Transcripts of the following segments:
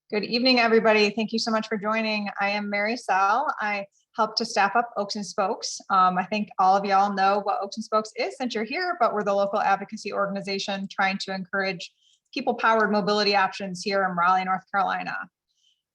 Good evening, everybody. Thank you so much for joining. I am Mary Sell. I help to staff up Oaks and Spokes. I think all of y'all know what Oaks and Spokes is since you're here, but we're the local advocacy organization trying to encourage people-powered mobility options here in Raleigh, North Carolina.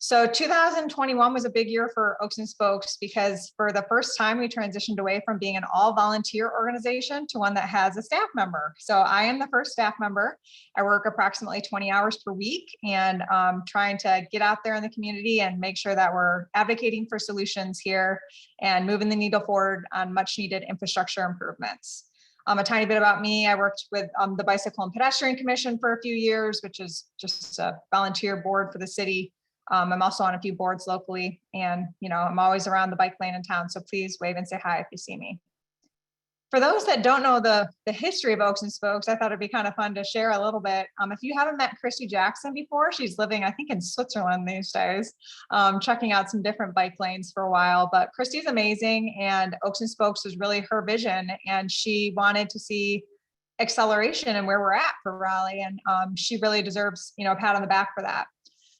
So 2021 was a big year for Oaks and Spokes because for the first time we transitioned away from being an all volunteer organization to one that has a staff member. So I am the first staff member. I work approximately 20 hours per week and trying to get out there in the community and make sure that we're advocating for solutions here and moving the needle forward on much needed infrastructure improvements. A tiny bit about me, I worked with the Bicycle and Pedestrian Commission for a few years, which is just a volunteer board for the city. I'm also on a few boards locally, and I'm always around the bike lane in town, so please wave and say hi if you see me. For those that don't know the history of Oaks and Spokes, I thought it'd be kind of fun to share a little bit. If you haven't met Christy Jackson before, she's living, I think, in Switzerland these days, checking out some different bike lanes for a while. But Christy's amazing, and Oaks and Spokes was really her vision, and she wanted to see acceleration and where we're at for Raleigh, and she really deserves, a pat on the back for that.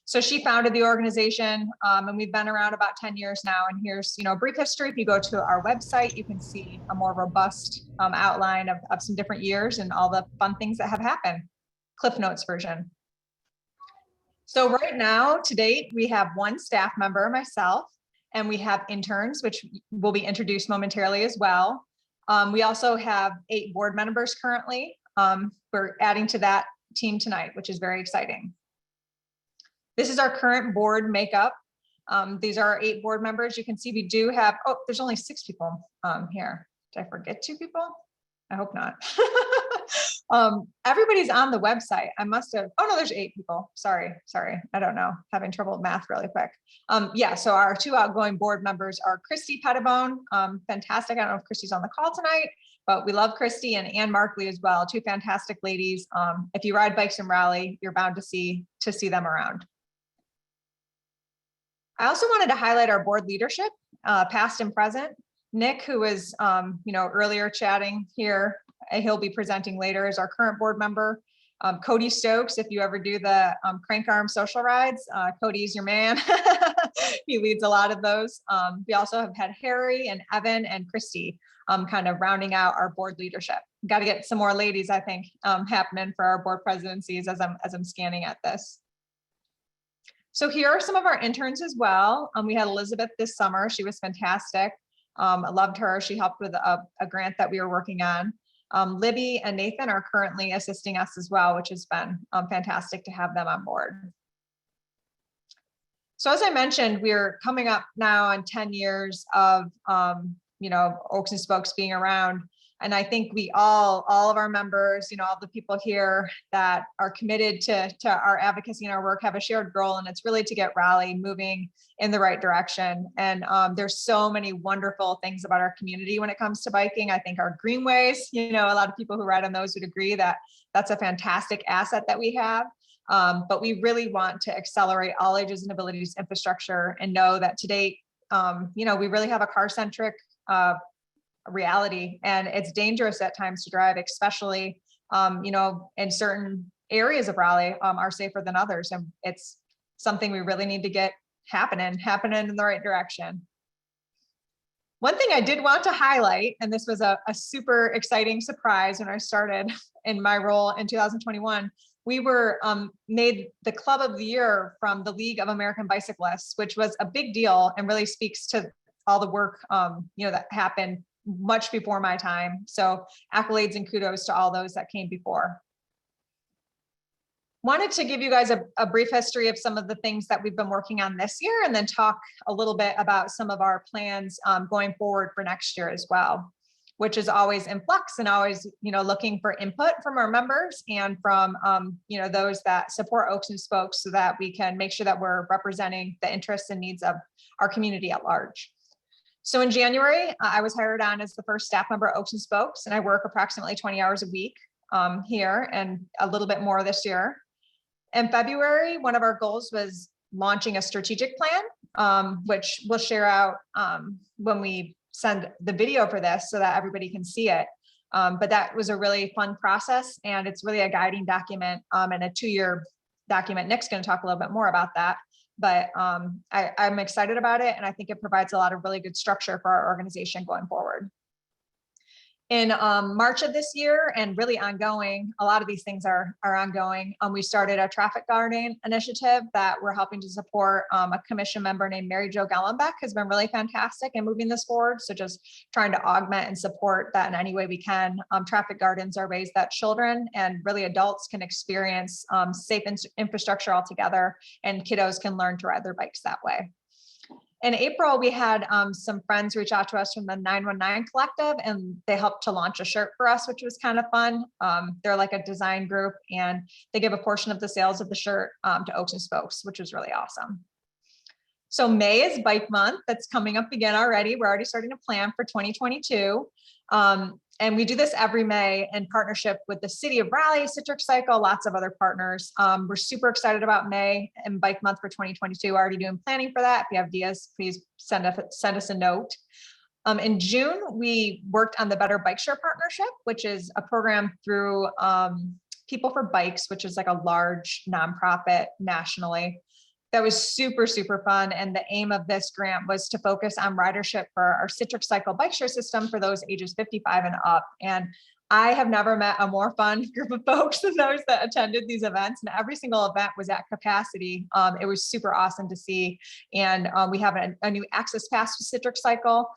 So she founded the organization, and we've been around about 10 years now. And here's, a brief history. If you go to our website, you can see a more robust outline of some different years and all the fun things that have happened. Cliff Notes version. So right now, to date, we have one staff member, myself, and we have interns, which will be introduced momentarily as well. We also have 8 board members currently. We're adding to that team tonight, which is very exciting. This is our current board makeup. These are our 8 board members. You can see we do have, there's only 6 people here. Did I forget 2 people? I hope not. Everybody's on the website. I must have, no, there's 8 people. Sorry. I don't know, having trouble with math really quick. So our 2 outgoing board members are Christy Pettibone, fantastic. I don't know if Christy's on the call tonight, but we love Christy, and Ann Markley as well, 2 fantastic ladies. If you ride bikes in Raleigh, you're bound to see them around. I also wanted to highlight our board leadership, past and present. Nick, who was, earlier chatting here, he'll be presenting later, as our current board member. Cody Stokes, if you ever do the crank arm social rides, Cody's your man. He leads a lot of those. We also have had Harry and Evan and Christy kind of rounding out our board leadership. Got to get some more ladies, I think, happening for our board presidencies as I'm scanning at this. So here are some of our interns as well. We had Elizabeth this summer. She was fantastic. I loved her. She helped with a grant that we were working on. Libby and Nathan are currently assisting us as well, which has been fantastic to have them on board. So as I mentioned, we're coming up now on 10 years of Oaks and Spokes being around. And I think we all of our members, all the people here that are committed to our advocacy and our work have a shared goal, and it's really to get Raleigh moving in the right direction. And there's so many wonderful things about our community when it comes to biking. I think our greenways, a lot of people who ride on those would agree that that's a fantastic asset that we have. But we really want to accelerate all ages and abilities infrastructure, and know that to date, we really have a car-centric reality, and it's dangerous at times to drive, especially in certain areas of Raleigh are safer than others, and it's something we really need to get happening in the right direction. One thing I did want to highlight, and this was a super exciting surprise when I started in my role in 2021, we were made the Club of the Year from the League of American Bicyclists, which was a big deal and really speaks to all the work that happened much before my time. So accolades and kudos to all those that came before. Wanted to give you guys a brief history of some of the things that we've been working on this year, and then talk a little bit about some of our plans going forward for next year as well, which is always in flux and always, looking for input from our members and from, those that support Oaks and Spokes, so that we can make sure that we're representing the interests and needs of our community at large. So in January, I was hired on as the first staff member at Oaks and Spokes, and I work approximately 20 hours a week here, and a little bit more this year. In February, one of our goals was launching a strategic plan, which we'll share out when we send the video for this so that everybody can see it. But that was a really fun process, and it's really a guiding document and a 2-year document. Nick's going to talk a little bit more about that, but I'm excited about it. And I think it provides a lot of really good structure for our organization going forward. In March of this year, and really ongoing, a lot of these things are ongoing. We started a traffic guarding initiative that we're helping to support. A commission member named Mary Jo Gellenbeck has been really fantastic in moving this forward. So just trying to augment and support that in any way we can. Traffic gardens are ways that children and really adults can experience safe infrastructure altogether, and kiddos can learn to ride their bikes that way. In April, we had some friends reach out to us from the 919 Collective, and they helped to launch a shirt for us, which was kind of fun. They're like a design group, and they give a portion of the sales of the shirt to Oaks and Spokes, which was really awesome. So May is Bike Month. That's coming up again already. We're already starting to plan for 2022. And we do this every May in partnership with the City of Raleigh, Citrix Cycle, lots of other partners. We're super excited about May and Bike Month for 2022. We're already doing planning for that. If you have ideas, please send us a note. In June, we worked on the Better Bike Share Partnership, which is a program through People for Bikes, which is like a large nonprofit nationally. That was super, super fun. And the aim of this grant was to focus on ridership for our Citrix Cycle bike share system for those ages 55 and up. And I have never met a more fun group of folks than those that attended these events. And every single event was at capacity. It was super awesome to see. And we have a new access pass to Citrix Cycle,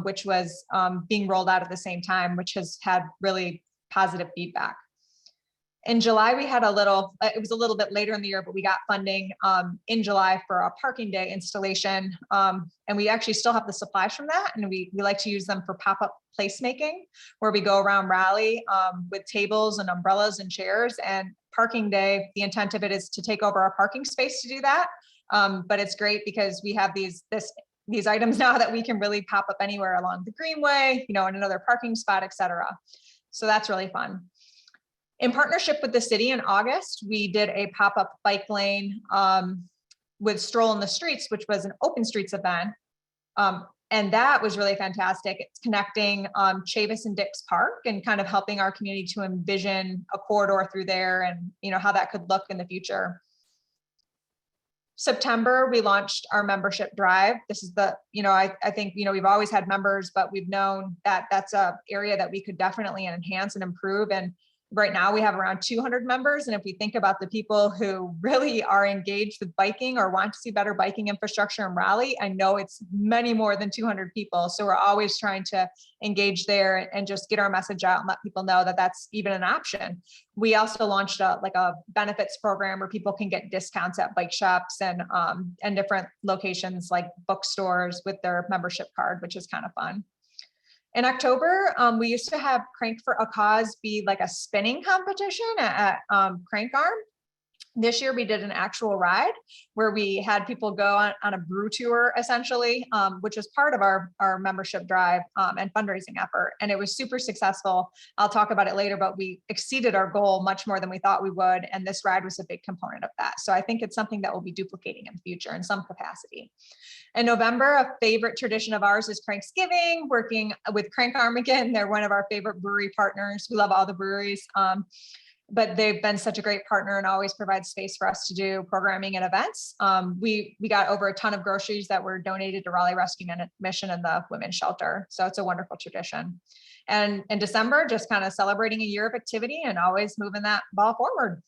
which was being rolled out at the same time, which has had really positive feedback. In July, we had it was a little bit later in the year, but we got funding in July for a parking day installation. And we actually still have the supplies from that. And we like to use them for pop-up placemaking, where we go around Raleigh with tables and umbrellas and chairs. And parking day, the intent of it is to take over our parking space to do that. But it's great because we have these items now that we can really pop up anywhere along the Greenway, in another parking spot, et cetera. So that's really fun. In partnership with the city in August, we did a pop-up bike lane with Stroll in the Streets, which was an open streets event. And that was really fantastic. It's connecting Chavis and Dix Park and kind of helping our community to envision a corridor through there and how that could look in the future. September, we launched our membership drive. This is I think, we've always had members, but we've known that that's an area that we could definitely enhance and improve. And right now we have around 200 members. And if we think about the people who really are engaged with biking or want to see better biking infrastructure in Raleigh, I know it's many more than 200 people. So we're always trying to engage there and just get our message out and let people know that that's even an option. We also launched a benefits program where people can get discounts at bike shops and different locations like bookstores with their membership card, which is kind of fun. In October, we used to have Crank for a Cause be like a spinning competition at Crank Arm. This year we did an actual ride where we had people go on a brew tour, essentially, which was part of our membership drive and fundraising effort. And it was super successful. I'll talk about it later, but we exceeded our goal much more than we thought we would. And this ride was a big component of that. So I think it's something that we'll be duplicating in the future in some capacity. In November, a favorite tradition of ours is Cranksgiving, working with Crank Arm again. They're one of our favorite brewery partners. We love all the breweries. But they've been such a great partner and always provide space for us to do programming and events. We got over a ton of groceries that were donated to Raleigh Rescue Mission and the Women's Shelter. So it's a wonderful tradition. And in December, just kind of celebrating a year of activity and always moving that ball forward.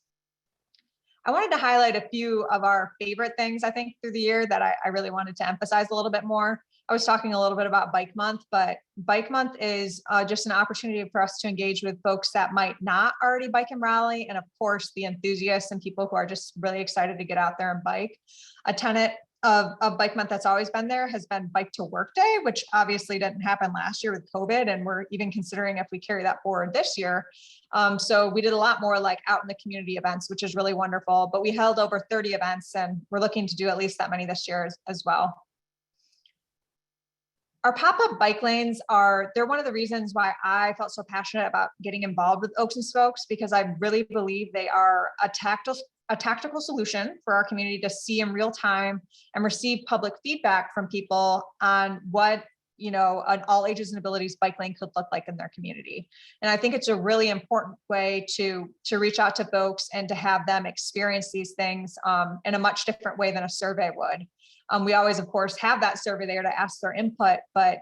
I wanted to highlight a few of our favorite things, I think, through the year that I really wanted to emphasize a little bit more. I was talking a little bit about Bike Month, but Bike Month is just an opportunity for us to engage with folks that might not already bike in Raleigh. And of course, the enthusiasts and people who are just really excited to get out there and bike. A tenet of Bike Month that's always been there has been Bike to Work Day, which obviously didn't happen last year with COVID. And we're even considering if we carry that forward this year. So we did a lot more like out in the community events, which is really wonderful. But we held over 30 events and we're looking to do at least that many this year as well. Our pop-up bike lanes they're one of the reasons why I felt so passionate about getting involved with Oaks and Spokes, because I really believe they are a tactical solution for our community to see in real time and receive public feedback from people on what an all ages and abilities bike lane could look like in their community. And I think it's a really important way to reach out to folks and to have them experience these things in a much different way than a survey would. We always, of course, have that survey there to ask their input, but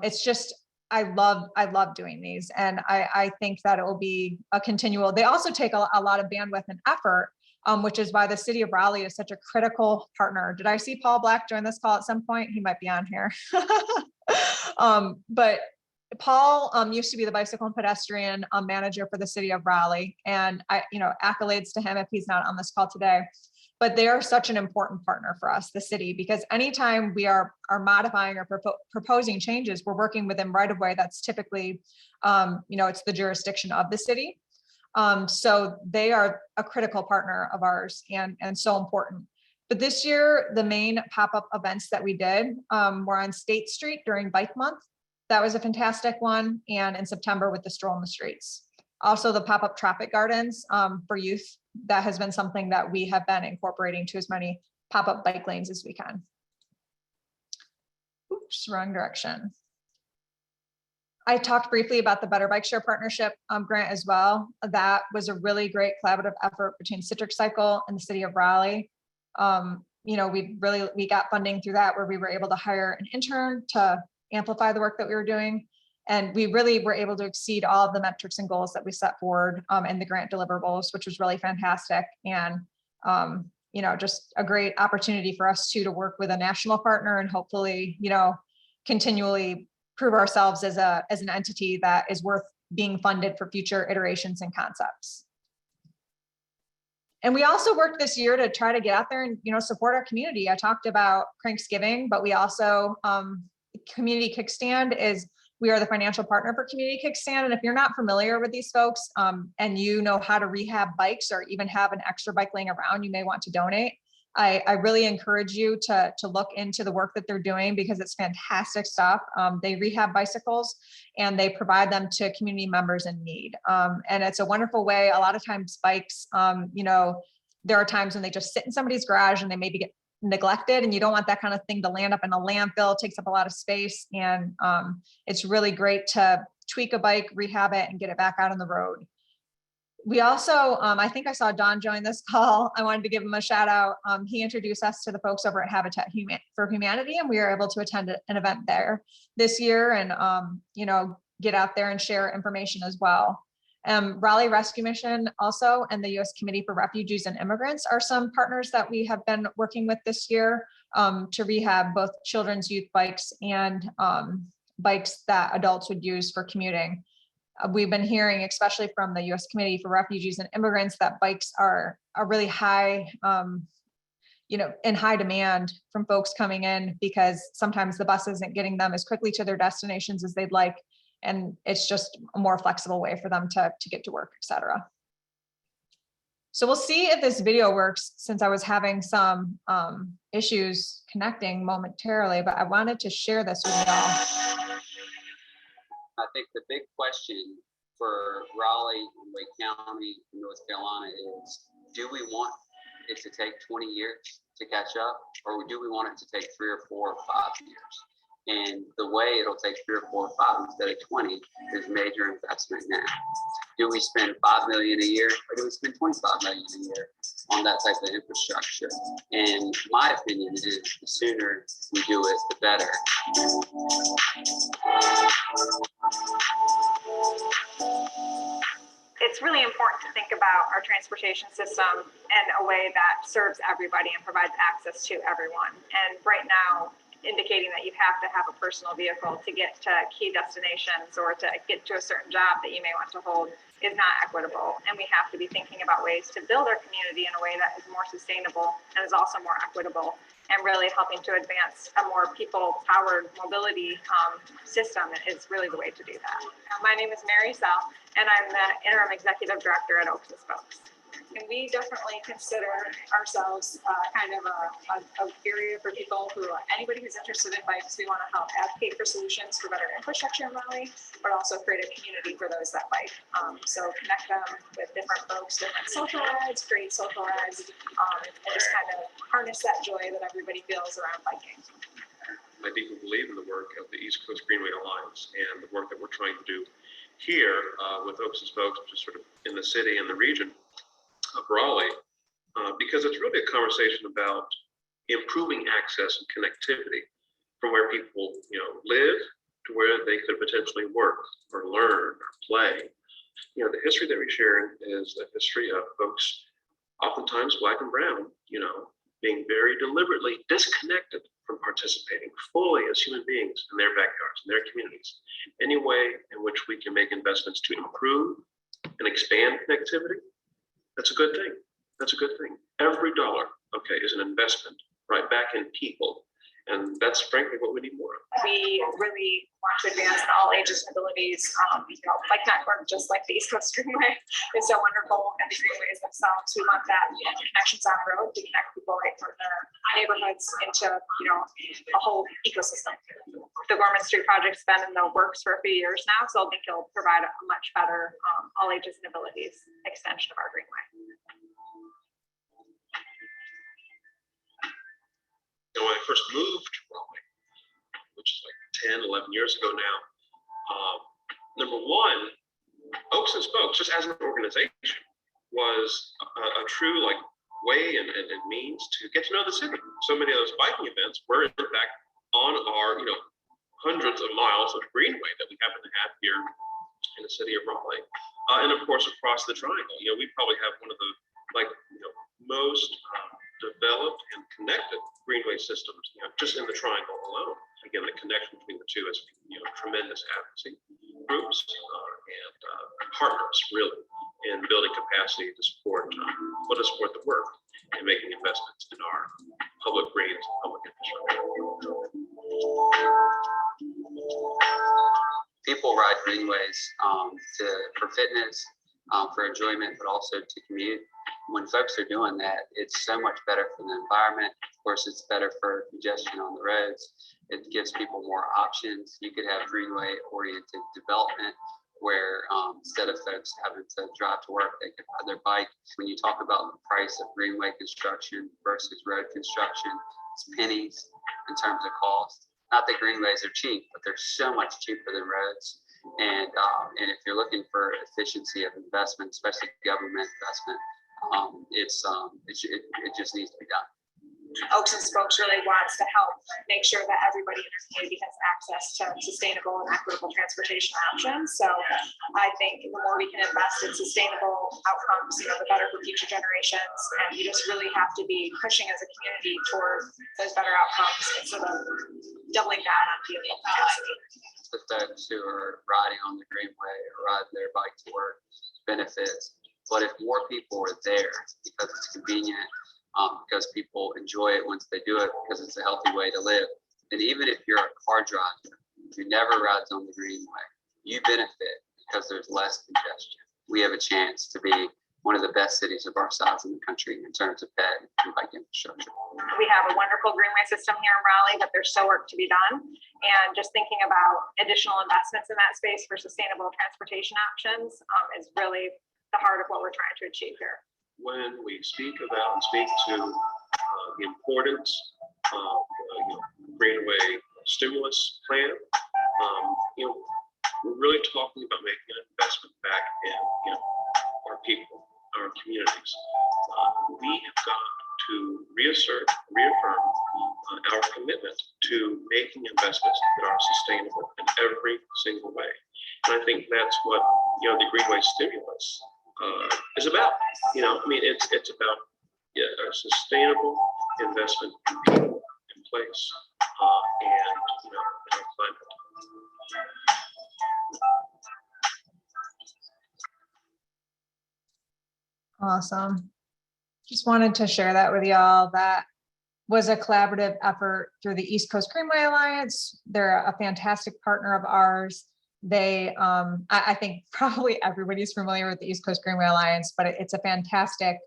it's just, I love doing these. And I think that it will be a continual, they also take a lot of bandwidth and effort, which is why the city of Raleigh is such a critical partner. Did I see Paul Black join this call at some point? He might be on here. But Paul used to be the bicycle and pedestrian manager for the city of Raleigh. And accolades to him if he's not on this call today. But they are such an important partner for us, the city, because anytime we are modifying or proposing changes, we're working with them right away. That's typically, it's the jurisdiction of the city. So they are a critical partner of ours and so important. But this year, the main pop-up events that we did were on State Street during Bike Month. That was a fantastic one. And in September with the Stroll in the Streets. Also the pop-up traffic gardens for youth. That has been something that we have been incorporating to as many pop-up bike lanes as we can. Oops, wrong direction. I talked briefly about the Better Bike Share Partnership grant as well. That was a really great collaborative effort between Citrix Cycle and the city of Raleigh. We got funding through that where we were able to hire an intern to amplify the work that we were doing. And we really were able to exceed all of the metrics and goals that we set forward in the grant deliverables, which was really fantastic. And, just a great opportunity for us to work with a national partner and hopefully, continually prove ourselves as an entity that is worth being funded for future iterations and concepts. And we also worked this year to try to get out there and, support our community. I talked about Cranksgiving, but we also, Community Kickstand we are the financial partner for Community Kickstand. And if you're not familiar with these folks and you know how to rehab bikes or even have an extra bike laying around, you may want to donate. I really encourage you to look into the work that they're doing because it's fantastic stuff. They rehab bicycles and they provide them to community members in need. And it's a wonderful way. A lot of times bikes, there are times when they just sit in somebody's garage and they maybe get neglected, and you don't want that kind of thing to land up in a landfill. It takes up a lot of space, and it's really great to tweak a bike, rehab it, and get it back out on the road. We also, I think I saw Don join this call. I wanted to give him a shout out. He introduced us to the folks over at Habitat for Humanity, and we were able to attend an event there this year and, get out there and share information as well. Raleigh Rescue Mission also and the U.S. Committee for Refugees and Immigrants are some partners that we have been working with this year to rehab both children's youth bikes and bikes that adults would use for commuting. We've been hearing, especially from the U.S. Committee for Refugees and Immigrants, that bikes are really high, in high demand from folks coming in because sometimes the bus isn't getting them as quickly to their destinations as they'd like. And it's just a more flexible way for them to get to work, et cetera. So we'll see if this video works since I was having some issues connecting momentarily, but I wanted to share this with y'all. I think the big question for Raleigh and Wake County in North Carolina is, do we want it to take 20 years to catch up, or do we want it to take 3 or 4 or 5 years? And the way it'll take 3 or 4 or 5 instead of 20 is major investment now. Do we spend $5 million a year, or do we spend $25 million a year on that type of infrastructure? And my opinion is the sooner we do it, the better. It's really important to think about our transportation system in a way that serves everybody and provides access to everyone. And right now, indicating that you have to have a personal vehicle to get to key destinations or to get to a certain job that you may want to hold is not equitable. And we have to be thinking about ways to build our community in a way that is more sustainable and is also more equitable, and really helping to advance a more people-powered mobility system is really the way to do that. My name is Mary Sell, and I'm the Interim Executive Director at Oaks and Spokes. And we definitely consider ourselves kind of a area for people anybody who's interested in bikes. We want to help advocate for solutions for better infrastructure in Raleigh, but also create a community for those that bike. So connect them with different folks, different social rides, create social rides, and just kind of harness that joy that everybody feels around biking. I deeply believe in the work of the East Coast Greenway Alliance and the work that we're trying to do here with Oaks and Spokes, just sort of in the city and the region of Raleigh, because it's really a conversation about improving access and connectivity from where people, live to where they could potentially work or learn or play. The history that we share is the history of folks, oftentimes Black and brown, being very deliberately disconnected from participating fully as human beings in their backyards, in their communities. Any way in which we can make investments to improve and expand connectivity, that's a good thing. That's a good thing. Every dollar, is an investment right back in people. And that's frankly what we need more of. We really want to advance the all ages and abilities. Bike network, just like the East Coast Greenway, is so wonderful, and the greenways themselves. We want that connections on the road to connect people right from their neighborhoods into a whole ecosystem. The Gorman Street project's been in the works for a few years now, so I think it'll provide a much better all ages and abilities extension of our greenway. When I first moved to Raleigh, which is like 10, 11 years ago now, number one, Oaks and Spokes, just as an organization, was a true way and means to get to know the city. So many of those biking events were in fact on our hundreds of miles of greenway that we happen to have here in the city of Raleigh, and of course across the Triangle. We probably have one of the most developed and connected greenway systems, just in the Triangle alone. Again, the connection between the two is, tremendous advocacy groups and partners really in building capacity to support the work and making investments in our public greens and public infrastructure. People ride greenways for fitness, for enjoyment, but also to commute. When folks are doing that, it's so much better for the environment. Of course, it's better for congestion on the roads. It gives people more options. You could have greenway-oriented development where instead of folks having to drive to work, they could ride their bike. When you talk about the price of greenway construction versus road construction, it's pennies in terms of cost. Not that greenways are cheap, but they're so much cheaper than roads. And if you're looking for efficiency of investment, especially government investment, it just needs to be done. Oaks and Spokes really wants to help make sure that everybody in their community has access to sustainable and equitable transportation options. So I think the more we can invest in sustainable outcomes, the better for future generations. And you just really have to be pushing as a community toward those better outcomes instead of doubling down on vehicle capacity. The folks who are riding on the greenway or riding their bike to work benefits. But if more people are there because it's convenient, because people enjoy it once they do it, because it's a healthy way to live, and even if you're a car driver who never rides on the greenway, you benefit because there's less congestion. We have a chance to be one of the best cities of our size in the country in terms of ped and bike infrastructure. We have a wonderful greenway system here in Raleigh, but there's still work to be done. And just thinking about additional investments in that space for sustainable transportation options is really the heart of what we're trying to achieve here. When we speak to the importance of greenway stimulus plan, we're really talking about making an investment back in our people, our communities. We have got to reaffirm our commitment to making investments that are sustainable in every single way. And I think that's what the greenway stimulus is about. It's about a sustainable investment in people, in place, and in our climate. Awesome. Just wanted to share that with y'all. That was a collaborative effort through the East Coast Greenway Alliance. They're a fantastic partner of ours. They, I think probably everybody's familiar with the East Coast Greenway Alliance, but it's a fantastic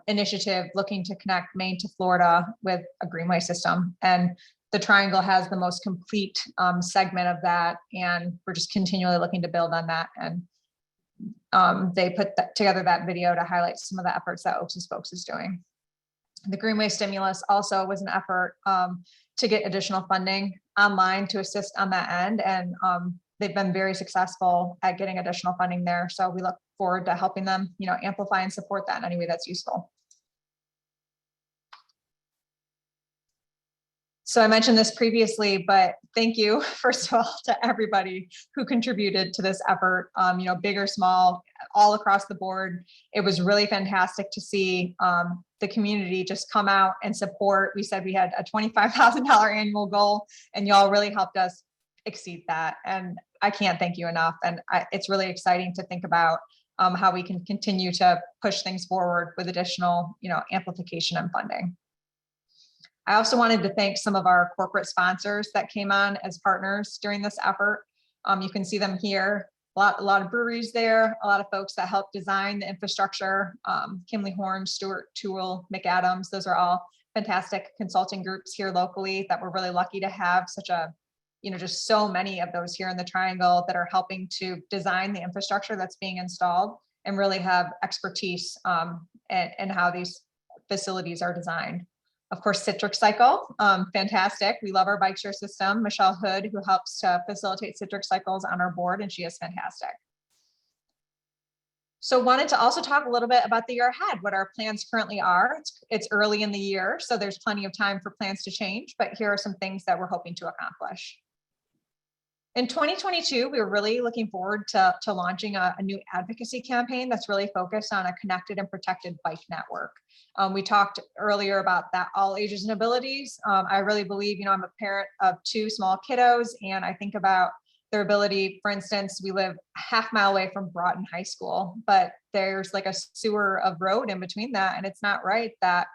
initiative looking to connect Maine to Florida with a greenway system. And the Triangle has the most complete segment of that. And we're just continually looking to build on that. And they put together that video to highlight some of the efforts that Oaks and Spokes is doing. The Greenway Stimulus also was an effort to get additional funding online to assist on that end. And they've been very successful at getting additional funding there. So we look forward to helping them, amplify and support that in any way that's useful. So I mentioned this previously, but thank you, first of all, to everybody who contributed to this effort, big or small, all across the board. It was really fantastic to see the community just come out and support. We said we had a $25,000 annual goal, and y'all really helped us exceed that. And I can't thank you enough. And it's really exciting to think about how we can continue to push things forward with additional, amplification and funding. I also wanted to thank some of our corporate sponsors that came on as partners during this effort. You can see them here, a lot of breweries there, a lot of folks that helped design the infrastructure, Kimley Horn, Stuart Toole, McAdams. Those are all fantastic consulting groups here locally that we're really lucky to have such a, just so many of those here in the Triangle that are helping to design the infrastructure that's being installed and really have expertise in how these facilities are designed. Of course, Citrix Cycle, fantastic. We love our bike share system. Michelle Hood, who helps to facilitate Citrix Cycles on our board, and she is fantastic. So wanted to also talk a little bit about the year ahead, what our plans currently are. It's early in the year, so there's plenty of time for plans to change, but here are some things that we're hoping to accomplish. In 2022, we were really looking forward to launching a new advocacy campaign that's really focused on a connected and protected bike network. We talked earlier about that all ages and abilities. I really believe, I'm a parent of 2 small kiddos, and I think about their ability. For instance, we live a half-mile away from Broughton High School, but there's like a sewer of road in between that, and it's not right that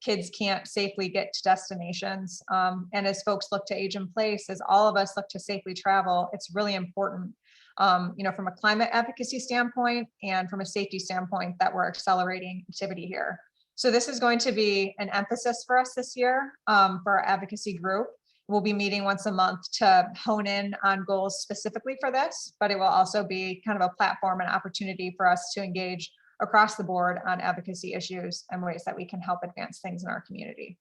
kids can't safely get to destinations. And as folks look to age in place, as all of us look to safely travel, it's really important, from a climate advocacy standpoint and from a safety standpoint that we're accelerating activity here. So this is going to be an emphasis for us this year for our advocacy group. We'll be meeting once a month to hone in on goals specifically for this, but it will also be kind of a platform and opportunity for us to engage across the board on advocacy issues and ways that we can help advance things in our community.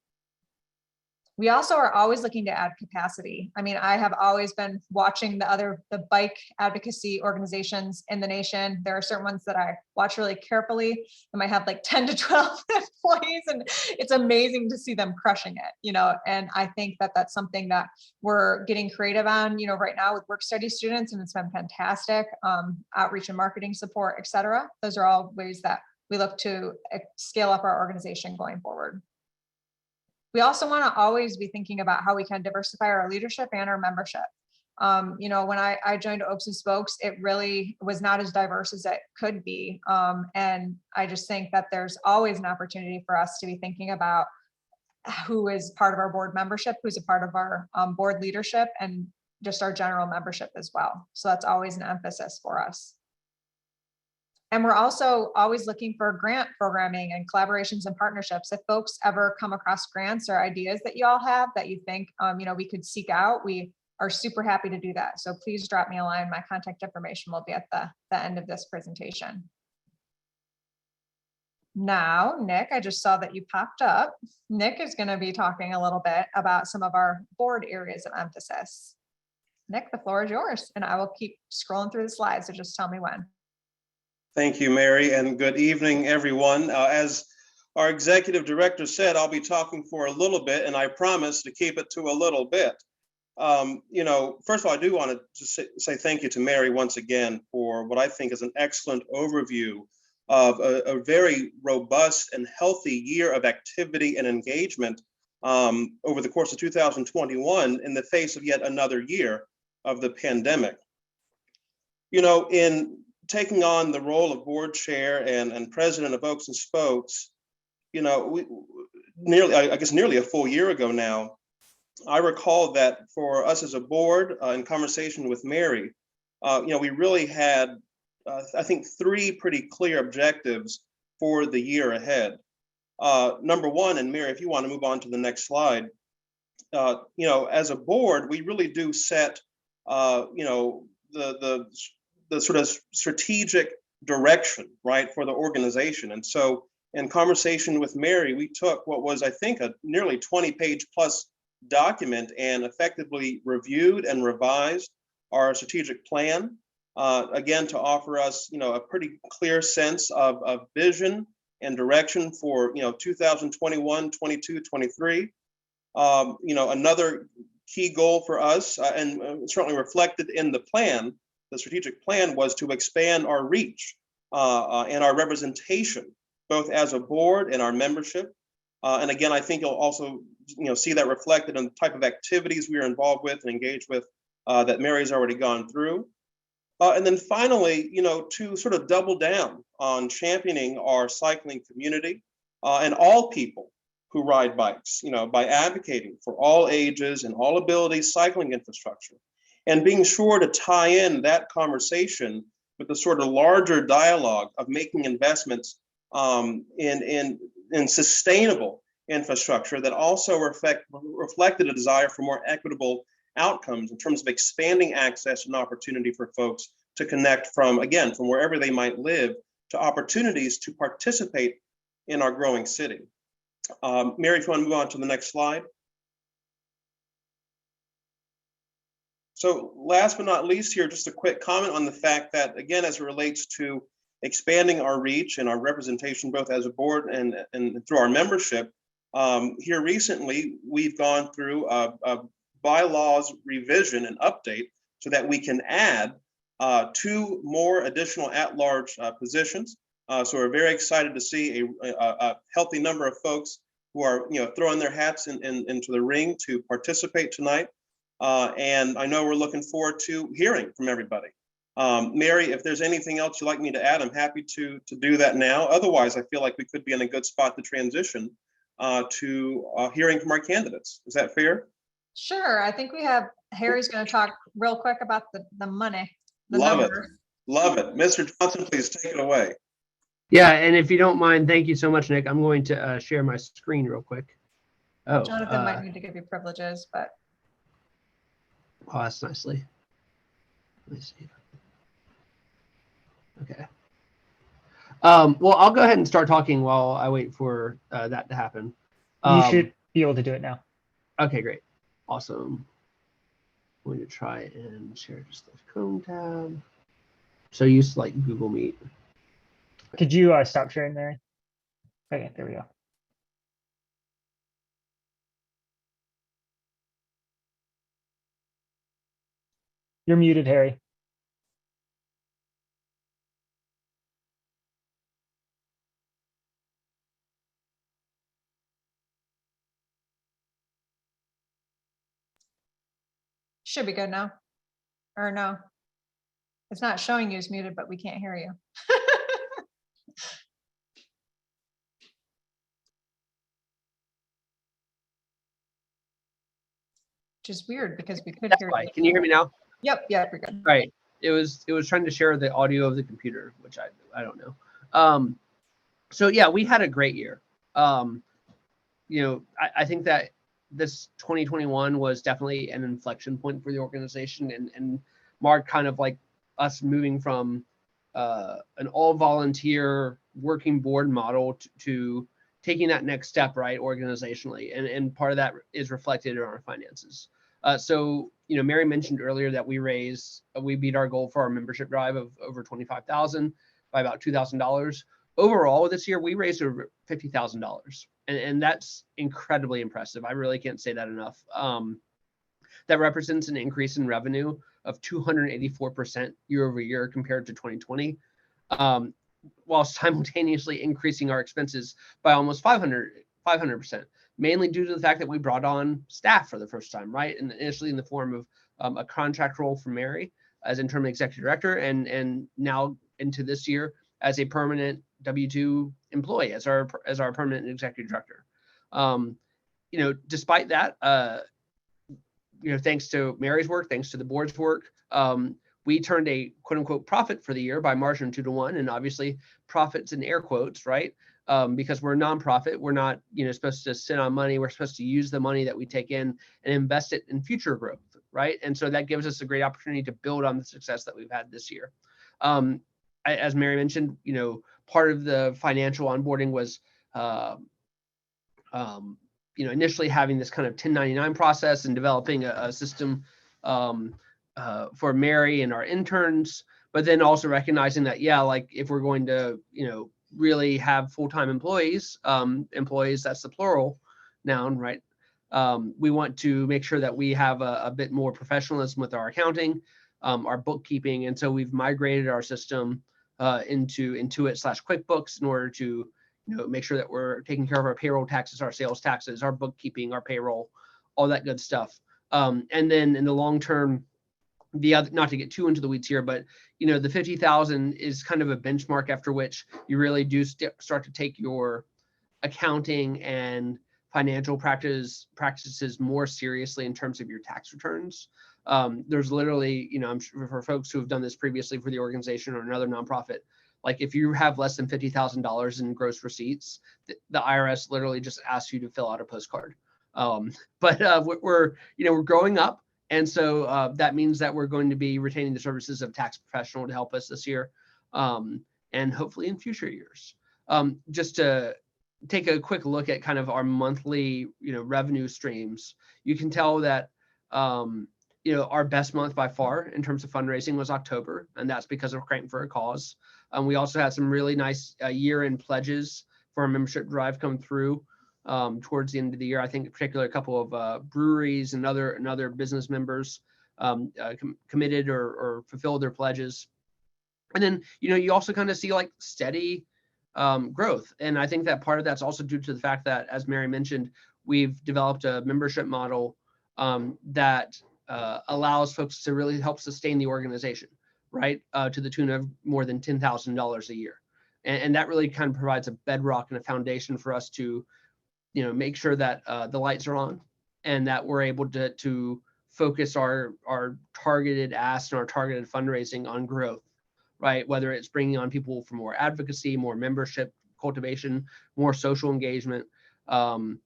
We also are always looking to add capacity. I mean, I have always been watching the bike advocacy organizations in the nation. There are certain ones that I watch really carefully. They might have like 10 to 12 employees, and it's amazing to see them crushing it, and I think that that's something that we're getting creative on, right now with work study students, and it's been fantastic. Outreach and marketing support, et cetera. Those are all ways that we look to scale up our organization going forward. We also want to always be thinking about how we can diversify our leadership and our membership. When I joined Oaks and Spokes, it really was not as diverse as it could be. And I just think that there's always an opportunity for us to be thinking about who is part of our board membership, who's a part of our board leadership, and just our general membership as well. So that's always an emphasis for us. And we're also always looking for grant programming and collaborations and partnerships. If folks ever come across grants or ideas that you all have that you think, we could seek out, we are super happy to do that. So please drop me a line. My contact information will be at the end of this presentation. Now, Nick, I just saw that you popped up. Nick is going to be talking a little bit about some of our board areas of emphasis. Nick, the floor is yours, and I will keep scrolling through the slides, so just tell me when. Thank you, Mary, and good evening, everyone. As our executive director said, I'll be talking for a little bit, and I promise to keep it to a little bit. First of all, I do want to say thank you to Mary once again for what I think is an excellent overview of a very robust and healthy year of activity and engagement over the course of 2021 in the face of yet another year of the pandemic. In taking on the role of board chair and president of Oaks and Spokes, nearly a full year ago now, I recall that for us as a board, in conversation with Mary, we really had, I think, 3 pretty clear objectives for the year ahead. Number one, and Mary, if you want to move on to the next slide, as a board, we really do set, the sort of strategic direction, right, for the organization. And so in conversation with Mary, we took what was, I think, a nearly 20-page plus document and effectively reviewed and revised our strategic plan. Again, to offer us, a pretty clear sense of vision and direction for, 2021, 22, 23. Another key goal for us, and certainly reflected in the plan, the strategic plan, was to expand our reach and our representation, both as a board and our membership. And again, I think you'll also, see that reflected in the type of activities we are involved with and engaged with that Mary's already gone through. And then finally, to sort of double down on championing our cycling community and all people who ride bikes, by advocating for all ages and all abilities cycling infrastructure, and being sure to tie in that conversation with the sort of larger dialogue of making investments in sustainable infrastructure that also reflected a desire for more equitable outcomes in terms of expanding access and opportunity for folks to connect from wherever they might live, to opportunities to participate in our growing city. Mary, if you want to move on to the next slide. So last but not least here, just a quick comment on the fact that, again, as it relates to expanding our reach and our representation, both as a board and through our membership, here recently, we've gone through a bylaws revision and update so that we can add 2 more additional at-large positions. So we're very excited to see a healthy number of folks who are, throwing their hats into the ring to participate tonight. And I know we're looking forward to hearing from everybody. Mary, if there's anything else you'd like me to add, I'm happy to do that now. Otherwise, I feel like we could be in a good spot to transition to hearing from our candidates. Is that fair? Sure. I think we have, Harry's going to talk real quick about the money. Love it. Love it. Mr. Johnson, please take it away. Yeah, and if you don't mind, thank you so much, Nick. I'm going to share my screen real quick. Oh, Jonathan might need to give you privileges, but. Oh, that's nicely. Let me see. Okay. Well, I'll go ahead and start talking while I wait for that to happen. You should be able to do it now. Okay, great. Awesome. I'm going to try and share just the Chrome tab. So used to like Google Meet. Could you stop sharing, Mary? Okay, there we go. You're muted, Harry. Should be good now. Or no. It's not showing you as muted, but we can't hear you. Which is weird because we could hear you. Can you hear me now? Yep, we're good. Right. It was trying to share the audio of the computer, which I don't know. So yeah, we had a great year. I think that this 2021 was definitely an inflection point for the organization and marked kind of like us moving from an all volunteer working board model to taking that next step, right, organizationally. And part of that is reflected in our finances. So, Mary mentioned earlier that we beat our goal for our membership drive of over 25,000 by about $2,000. Overall, this year we raised over $50,000, and that's incredibly impressive. I really can't say that enough. That represents an increase in revenue of 284% year over year compared to 2020, while simultaneously increasing our expenses by almost 500%, mainly due to the fact that we brought on staff for the first time, right? And initially in the form of a contract role for Mary as interim executive director, and now into this year as a permanent W-2 employee, as our permanent executive director. Despite that, thanks to Mary's work, thanks to the board's work, we turned a quote unquote profit for the year by margin 2-to-1, and obviously profits in air quotes, right? Because we're a nonprofit, we're not, supposed to sit on money. We're supposed to use the money that we take in and invest it in future growth, right? And so that gives us a great opportunity to build on the success that we've had this year. As Mary mentioned, part of the financial onboarding was, initially having this kind of 1099 process and developing a system for Mary and our interns, but then also recognizing that, yeah, like if we're going to, really have full-time employees, that's the plural noun, right? We want to make sure that we have a bit more professionalism with our accounting, our bookkeeping. And so we've migrated our system into Intuit/QuickBooks in order to make sure that we're taking care of our payroll taxes, our sales taxes, our bookkeeping, our payroll, all that good stuff. And then in the long term, not to get too into the weeds here, but the 50,000 is kind of a benchmark after which you really do start to take your accounting and financial practices more seriously in terms of your tax returns. There's literally, I'm sure for folks who have done this previously for the organization or another nonprofit, like if you have less than $50,000 in gross receipts, the IRS literally just asks you to fill out a postcard. But we're growing up. And so that means that we're going to be retaining the services of tax professional to help us this year, and hopefully in future years. Just to take a quick look at kind of our monthly, revenue streams, you can tell that, our best month by far in terms of fundraising was October, and that's because of Crank for a Cause. We also had some really nice year-end pledges for our membership drive come through towards the end of the year. I think in particular a couple of breweries and other business members committed or fulfilled their pledges. And then, you also kind of see like steady growth. And I think that part of that's also due to the fact that, as Mary mentioned, we've developed a membership model that allows folks to really help sustain the organization, right? To the tune of more than $10,000 a year. And that really kind of provides a bedrock and a foundation for us to make sure that the lights are on and that we're able to focus our targeted ask and our targeted fundraising on growth, right? Whether it's bringing on people for more advocacy, more membership cultivation, more social engagement, I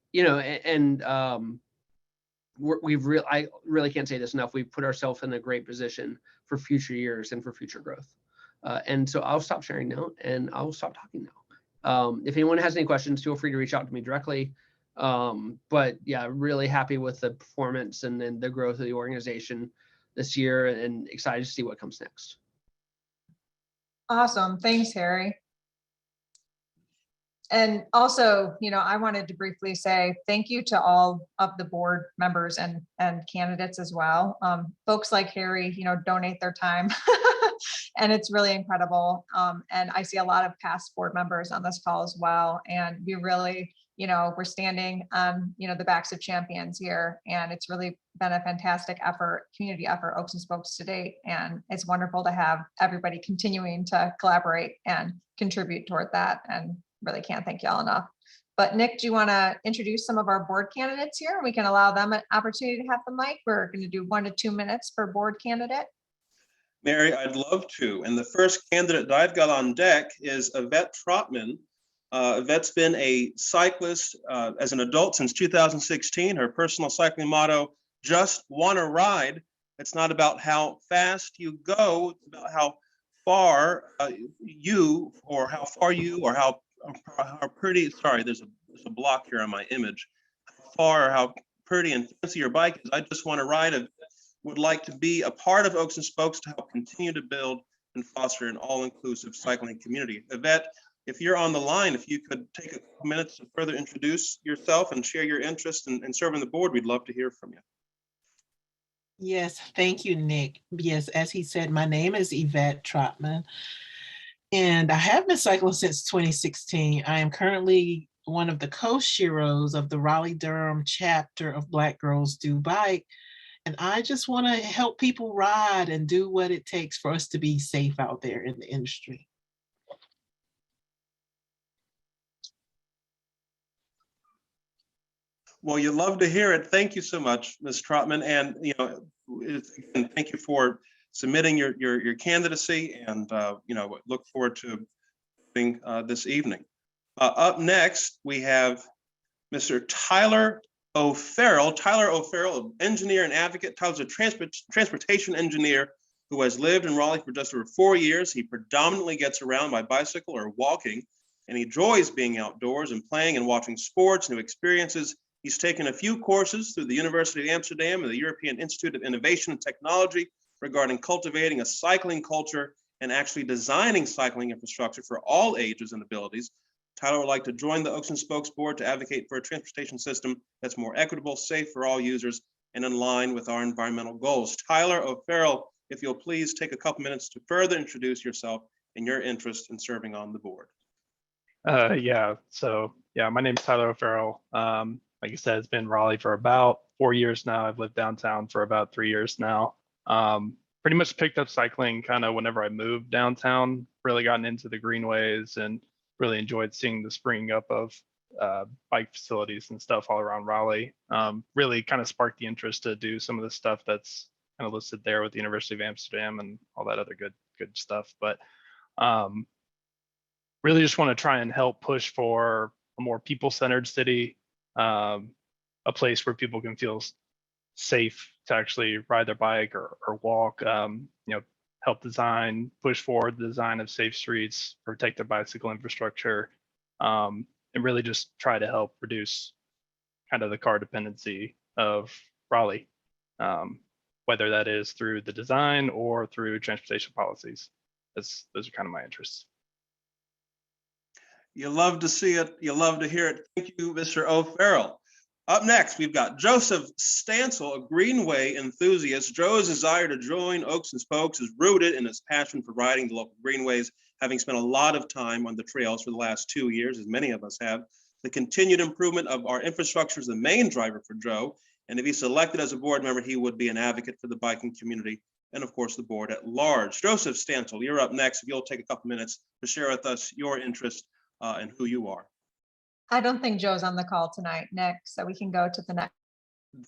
really can't say this enough. We've put ourselves in a great position for future years and for future growth. And so I'll stop sharing now and I'll stop talking now. If anyone has any questions, feel free to reach out to me directly. But yeah, really happy with the performance and then the growth of the organization this year and excited to see what comes next. Awesome. Thanks, Harry. And also, I wanted to briefly say thank you to all of the board members and candidates as well. Folks like Harry, donate their time and it's really incredible. And I see a lot of past board members on this call as well. And we really, we're standing on, the backs of champions here, and it's really been a fantastic effort, community effort, Oaks and Spokes to date. And it's wonderful to have everybody continuing to collaborate and contribute toward that. And really can't thank y'all enough. But Nick, do you want to introduce some of our board candidates here? We can allow them an opportunity to have the mic. We're going to do 1 to 2 minutes per board candidate. Mary, I'd love to. And the first candidate that I've got on deck is Yvette Trotman. Yvette's been a cyclist as an adult since 2016. Her personal cycling motto, just want to ride. It's not about how fast you go, it's about how far you or how pretty, sorry, there's a block here on my image, how far or how pretty and fancy your bike is. I just want to ride. Would like to be a part of Oaks and Spokes to help continue to build and foster an all-inclusive cycling community. Yvette, if you're on the line, if you could take a couple minutes to further introduce yourself and share your interest in serving the board, we'd love to hear from you. Yes, thank you, Nick. Yes, as he said, my name is Yvette Trotman, and I have been cycling since 2016. I am currently one of the co-sheroes of the Raleigh-Durham chapter of Black Girls Do Bike, and I just want to help people ride and do what it takes for us to be safe out there in the industry. Well, you love to hear it. Thank you so much, Ms. Trotman. And, and thank you for submitting your candidacy, and, look forward to being this evening. Up next, we have Mr. Tyler O'Farrell. Tyler O'Farrell, engineer and advocate. Tyler's a transportation engineer who has lived in Raleigh for just over 4 years. He predominantly gets around by bicycle or walking, and he enjoys being outdoors and playing and watching sports, new experiences. He's taken a few courses through the University of Amsterdam and the European Institute of Innovation and Technology regarding cultivating a cycling culture and actually designing cycling infrastructure for all ages and abilities. Tyler would like to join the Oaks and Spokes board to advocate for a transportation system that's more equitable, safe for all users, and in line with our environmental goals. Tyler O'Farrell, if you'll please take a couple minutes to further introduce yourself and your interest in serving on the board. Yeah, my name's Tyler O'Farrell. Like you said, it's been Raleigh for about 4 years now. I've lived downtown for about 3 years now. Pretty much picked up cycling kind of whenever I moved downtown, really gotten into the greenways and really enjoyed seeing the springing up of bike facilities and stuff all around Raleigh. Really kind of sparked the interest to do some of the stuff that's kind of listed there with the University of Amsterdam and all that other good stuff. But really just want to try and help push for a more people-centered city, a place where people can feel safe to actually ride their bike or walk, help push forward the design of safe streets, protect the bicycle infrastructure, and really just try to help reduce kind of the car dependency of Raleigh, whether that is through the design or through transportation policies. Those are kind of my interests. You love to see it. You love to hear it. Thank you, Mr. O'Farrell. Up next, we've got Joseph Stansel, a Greenway enthusiast. Joe's desire to join Oaks and Spokes is rooted in his passion for riding the local greenways, having spent a lot of time on the trails for the last 2 years, as many of us have. The continued improvement of our infrastructure is the main driver for Joe, and if he's selected as a board member, he would be an advocate for the biking community and, of course, the board at large. Joseph Stansel, you're up next. If you'll take a couple minutes to share with us your interest and who you are. I don't think Joe's on the call tonight, Nick, so we can go to the next.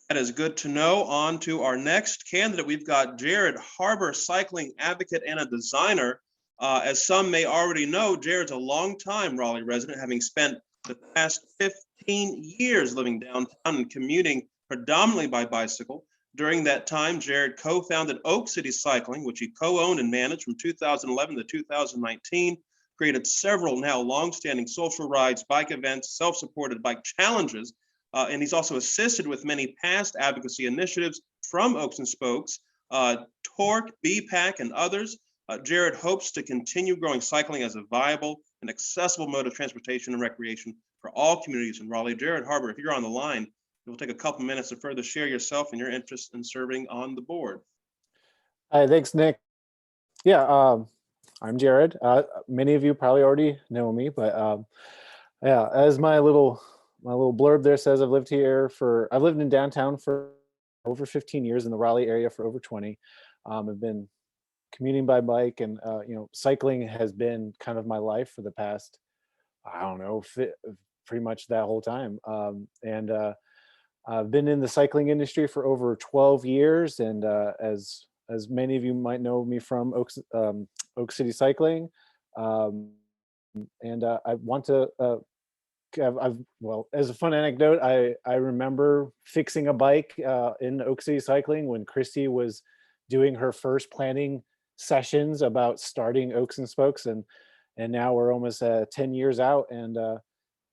That is good to know. On to our next candidate. We've got Jared Harbor, cycling advocate and a designer. As some may already know, Jared's a longtime Raleigh resident, having spent the past 15 years living downtown and commuting predominantly by bicycle. During that time, Jared co-founded Oak City Cycling, which he co-owned and managed from 2011 to 2019. Created several now long-standing social rides, bike events, self-supported bike challenges, and he's also assisted with many past advocacy initiatives from Oaks and Spokes, Torque, BPAC, and others. Jared hopes to continue growing cycling as a viable and accessible mode of transportation and recreation for all communities in Raleigh. Jared Harbor, if you're on the line, we'll take a couple minutes to further share yourself and your interest in serving on the board. Hi, thanks, Nick. Yeah, I'm Jared. Many of you probably already know me, but yeah, as my little blurb there says, I've lived in downtown for over 15 years, in the Raleigh area for over 20. I've been commuting by bike, and cycling has been kind of my life for the past, I don't know, pretty much that whole time. And I've been in the cycling industry for over 12 years, and as many of you might know me from Oak City Cycling, and I want to as a fun anecdote, I remember fixing a bike in Oak City Cycling when Christy was doing her first planning sessions about starting Oaks and Spokes, and now we're almost 10 years out, and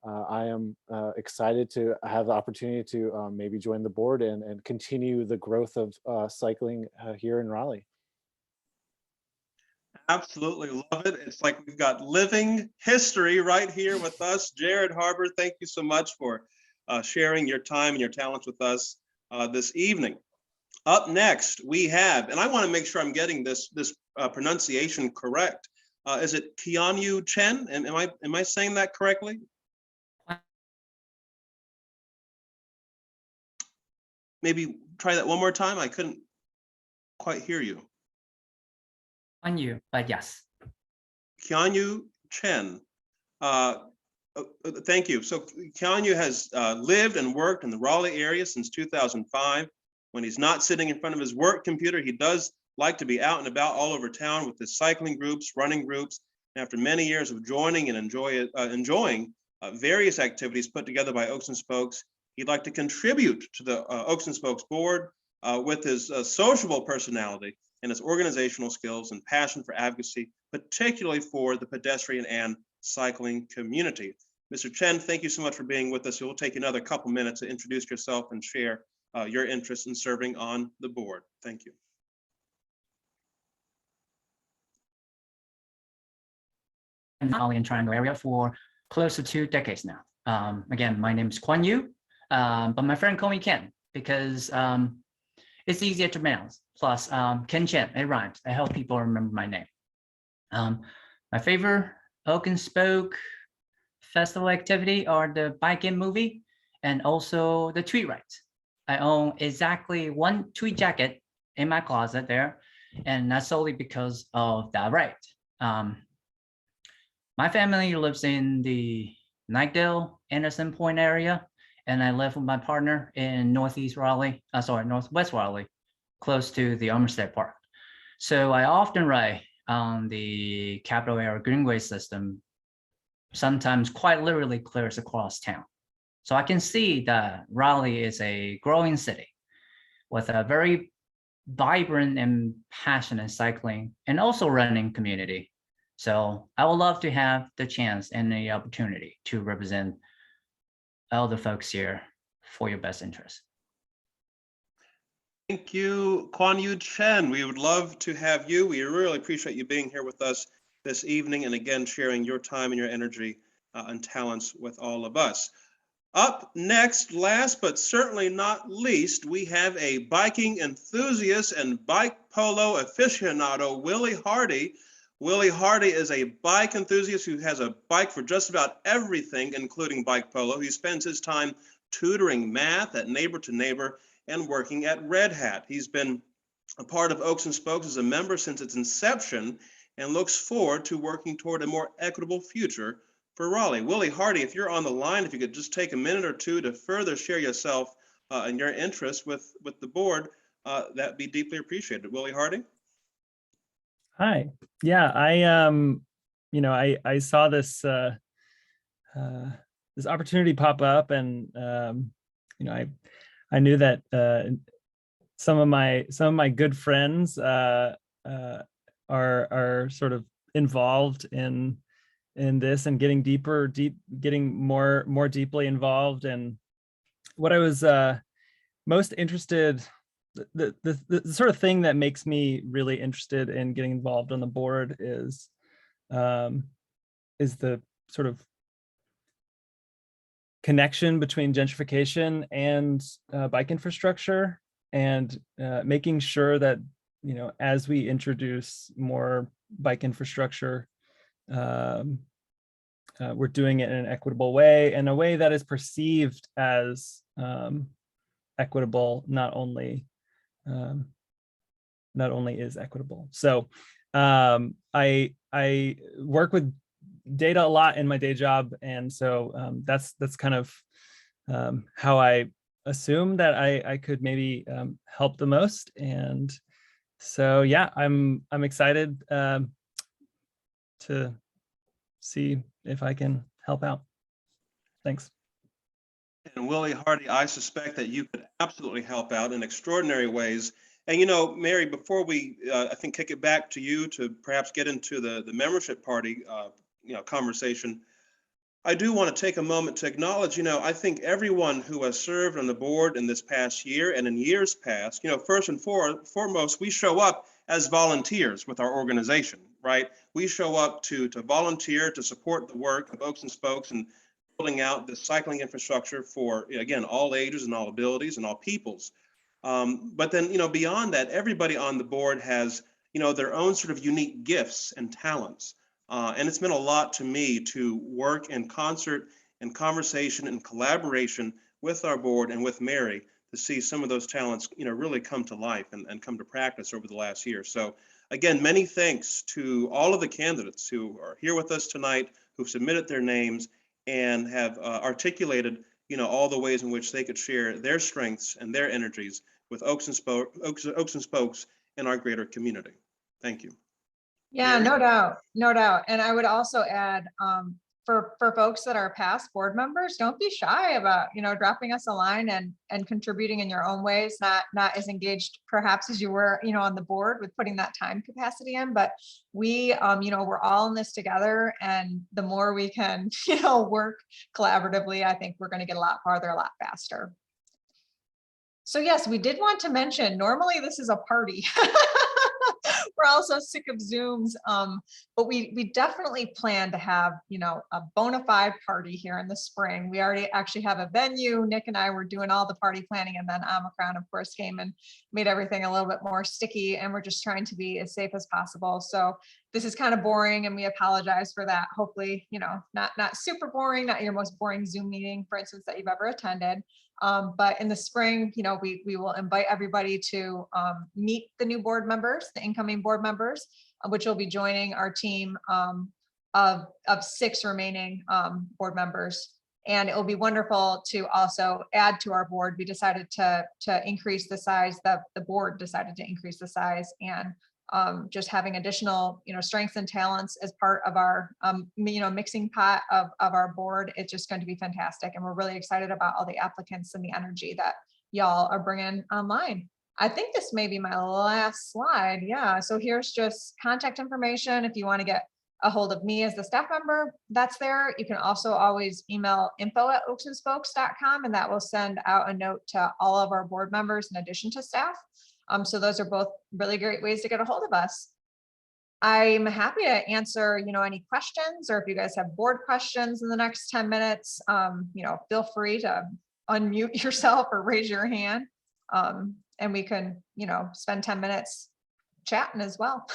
I am excited to have the opportunity to maybe join the board and continue the growth of cycling here in Raleigh. Absolutely love it. It's like we've got living history right here with us. Jared Harbor, thank you so much for sharing your time and your talents with us this evening. Up next, we have, and I want to make sure I'm getting this pronunciation correct. Is it Keanu Chen? Am I saying that correctly? Maybe try that one more time. I couldn't quite hear you. On you, but yes. Keanu Chen. Thank you. So Keanu has lived and worked in the Raleigh area since 2005. When he's not sitting in front of his work computer, he does like to be out and about all over town with his cycling groups, running groups. And after many years of joining and enjoying various activities put together by Oaks and Spokes, he'd like to contribute to the Oaks and Spokes board with his sociable personality and his organizational skills and passion for advocacy, particularly for the pedestrian and cycling community. Mr. Chen, thank you so much for being with us. It will take another couple minutes to introduce yourself and share your interest in serving on the board. Thank you. In the Raleigh and Triangle area for close to 2 decades now. Again, my name is Kwan Yu, but my friend call me Ken because it's easier to pronounce. Plus, Ken Chen, it rhymes. I help people remember my name. My favorite Oak and Spoke festival activity are the bike in movie and also the tweet rides. I own exactly 1 tweet jacket in my closet there, and that's solely because of that ride. My family lives in the Knightdale, Anderson Point area, and I live with my partner in Northwest Raleigh, close to the Olmsted Park. So I often ride on the Capitol Area Greenway system, sometimes quite literally clears across town. So I can see that Raleigh is a growing city with a very vibrant and passionate cycling and also running community. So I would love to have the chance and the opportunity to represent all the folks here for your best interest. Thank you, Kwan Yu Chen. We would love to have you. We really appreciate you being here with us this evening and again sharing your time and your energy and talents with all of us. Up next, last but certainly not least, we have a biking enthusiast and bike polo aficionado, Willie Hardy. Willie Hardy is a bike enthusiast who has a bike for just about everything, including bike polo. He spends his time tutoring math at Neighbor to Neighbor and working at Red Hat. He's been a part of Oaks and Spokes as a member since its inception and looks forward to working toward a more equitable future for Raleigh. Willie Hardy, if you're on the line, if you could just take a minute or two to further share yourself and your interest with the board, that'd be deeply appreciated. Willie Hardy? Hi. Yeah, I saw this this opportunity pop up, and I knew that some of my good friends are sort of involved in this and getting more deeply involved. And what I was most interested, the sort of thing that makes me really interested in getting involved on the board is the sort of connection between gentrification and bike infrastructure, and making sure that, as we introduce more bike infrastructure, we're doing it in an equitable way, and a way that is perceived as equitable, not only is equitable. So I work with data a lot in my day job, and so that's kind of how I assume that I could maybe help the most. And so yeah, I'm excited to see if I can help out. Thanks. And Willie Hardy, I suspect that you could absolutely help out in extraordinary ways. And Mary, before we I think kick it back to you to perhaps get into the membership party conversation, I do want to take a moment to acknowledge, I think everyone who has served on the board in this past year and in years past, first and foremost, we show up as volunteers with our organization, right? We show up to volunteer, to support the work of Oaks and Spokes and building out the cycling infrastructure for, again, all ages and all abilities and all peoples. But then, beyond that, everybody on the board has, their own sort of unique gifts and talents. And it's meant a lot to me to work in concert and conversation and collaboration with our board and with Mary to see some of those talents, really come to life and come to practice over the last year. So again, many thanks to all of the candidates who are here with us tonight, who've submitted their names and have articulated, all the ways in which they could share their strengths and their energies with Oaks and Spokes in our greater community. Thank you. Yeah, Mary? no doubt. And I would also add, for folks that are past board members, don't be shy about, dropping us a line and contributing in your own ways, not as engaged perhaps as you were, on the board with putting that time capacity in, but we, we're all in this together, and the more we can, work collaboratively, I think we're going to get a lot farther, a lot faster. So yes, we did want to mention, normally this is a party. We're also sick of Zooms, but we definitely plan to have, a bona fide party here in the spring. We already actually have a venue. Nick and I were doing all the party planning, and then Omicron, of course, came and made everything a little bit more sticky, and we're just trying to be as safe as possible. So this is kind of boring, and we apologize for that. Hopefully, not super boring, not your most boring Zoom meeting, for instance, that you've ever attended. But in the spring, we will invite everybody to meet the new board members, the incoming board members, which will be joining our team of 6 remaining board members. And it will be wonderful to also add to our board. We decided to increase the size, the board decided to increase the size, and just having additional, strengths and talents as part of our, mixing pot of our board. It's just going to be fantastic. And we're really excited about all the applicants and the energy that y'all are bringing online. I think this may be my last slide. Yeah. So here's just contact information. If you want to get a hold of me as the staff member, that's there. You can also always email info@oaksandspokes.com, and that will send out a note to all of our board members in addition to staff. So those are both really great ways to get a hold of us. I'm happy to answer, any questions, or if you guys have board questions in the next 10 minutes, feel free to unmute yourself or raise your hand. And we can, spend 10 minutes chatting as well.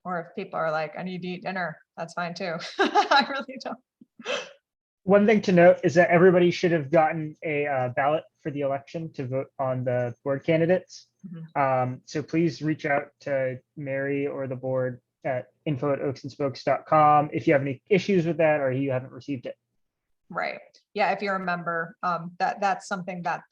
Or if people are like, I need to eat dinner, that's fine too. I really don't. One thing to note is that everybody should have gotten a ballot for the election to vote on the board candidates. So please reach out to Mary or the board at info@oaksandspokes.com if you have any issues with that or you haven't received it. Right. Yeah, if you're a member, that's something that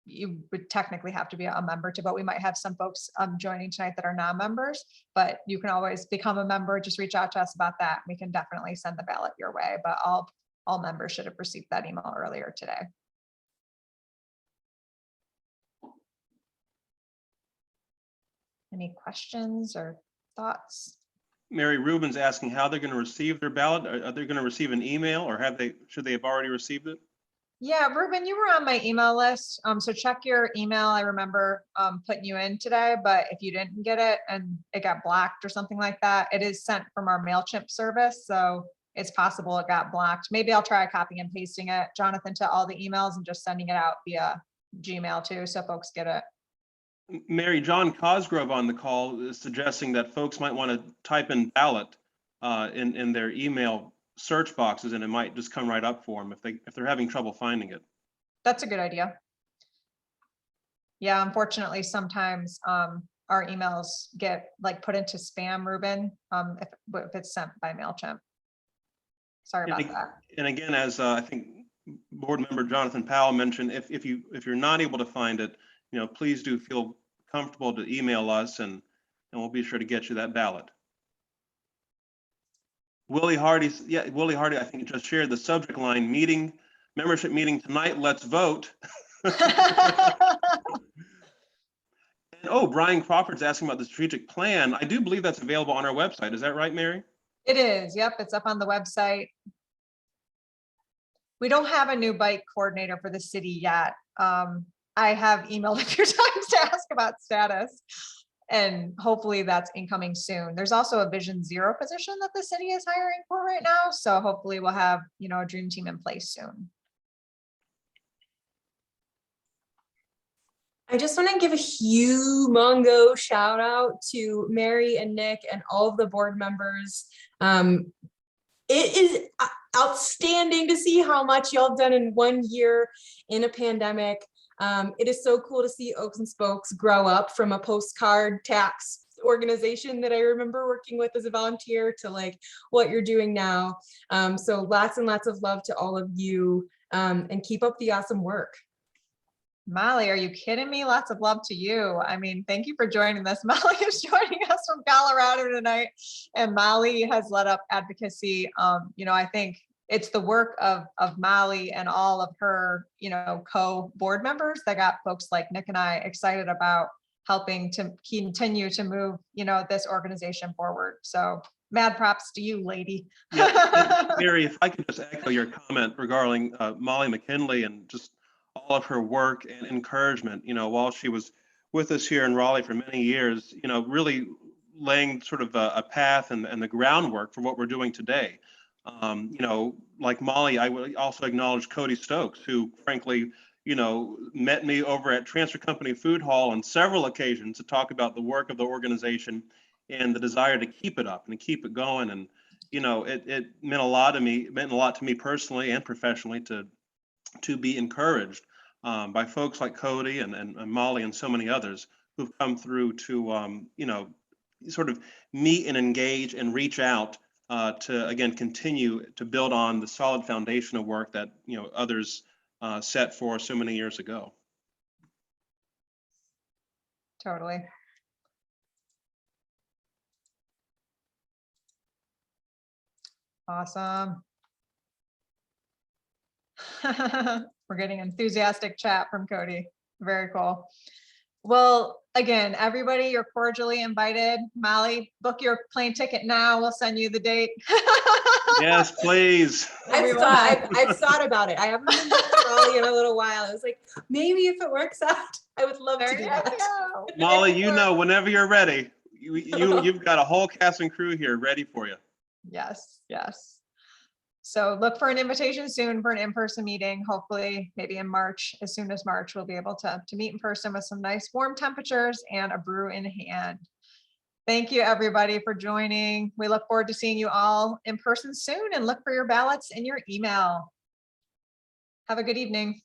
you would technically have to be a member to, but we might have some folks joining tonight that are non-members, but you can always become a member. Just reach out to us about that. We can definitely send the ballot your way, but all members should have received that email earlier today. Any questions or thoughts? Mary Rubin's asking how they're going to receive their ballot. Are they going to receive an email, or should they have already received it? Yeah, Ruben, you were on my email list. So check your email. I remember putting you in today, but if you didn't get it and it got blocked or something like that, it is sent from our MailChimp service. So it's possible it got blocked. Maybe I'll try copying and pasting it, Jonathan, to all the emails and just sending it out via Gmail too, so folks get it. Mary, John Cosgrove on the call is suggesting that folks might want to type in ballot in their email search boxes, and it might just come right up for them if they're having trouble finding it. That's a good idea. Yeah, unfortunately, sometimes our emails get put into spam, Ruben, if it's sent by MailChimp. Sorry about that. And again, as I think board member Jonathan Powell mentioned, if you're not able to find it, please do feel comfortable to email us, and we'll be sure to get you that ballot. Willie Hardy, I think just shared the subject line, membership meeting tonight, let's vote. And, Brian Crawford's asking about the strategic plan. I do believe that's available on our website. Is that right, Mary? It is. Yep. It's up on the website. We don't have a new bike coordinator for the city yet. I have emailed a few times to ask about status, and hopefully that's incoming soon. There's also a Vision Zero position that the city is hiring for right now. So hopefully we'll have, a dream team in place soon. I just want to give a humongous shout out to Mary and Nick and all of the board members. It is outstanding to see how much y'all have done in 1 year in a pandemic. It is so cool to see Oaks and Spokes grow up from a postcard tax organization that I remember working with as a volunteer to what you're doing now. So lots and lots of love to all of you, and keep up the awesome work. Molly, are you kidding me? Lots of love to you. I mean, thank you for joining us. Molly is joining us from Colorado tonight, and Molly has led up advocacy. I think it's the work of Molly and all of her, co-board members that got folks like Nick and I excited about helping to continue to move, this organization forward. So mad props to you, lady. Yeah, Mary, if I could just echo your comment regarding Molly McKinley and just all of her work and encouragement, while she was with us here in Raleigh for many years, really laying sort of a path and the groundwork for what we're doing today. Like Molly, I would also acknowledge Cody Stokes, who frankly, met me over at Transfer Company Food Hall on several occasions to talk about the work of the organization and the desire to keep it up and to keep it going. And, it meant a lot to me personally and professionally to be encouraged by folks like Cody and Molly and so many others who've come through to, sort of meet and engage and reach out to, again, continue to build on the solid foundation of work that, others set for so many years ago. Totally. Awesome. We're getting enthusiastic chat from Cody. Very cool. Well, again, everybody, you're cordially invited. Molly, book your plane ticket now. We'll send you the date. Yes, please. I've thought about it. I haven't been to Raleigh in a little while. I was like, maybe if it works out, I would love to There do you that. go. Molly, whenever you're ready, you've got a whole cast and crew here ready for you. Yes, yes. So look for an invitation soon for an in-person meeting, hopefully maybe in March. As soon as March, we'll be able to meet in person with some nice warm temperatures and a brew in hand. Thank you, everybody, for joining. We look forward to seeing you all in person soon, and look for your ballots in your email. Have a good evening.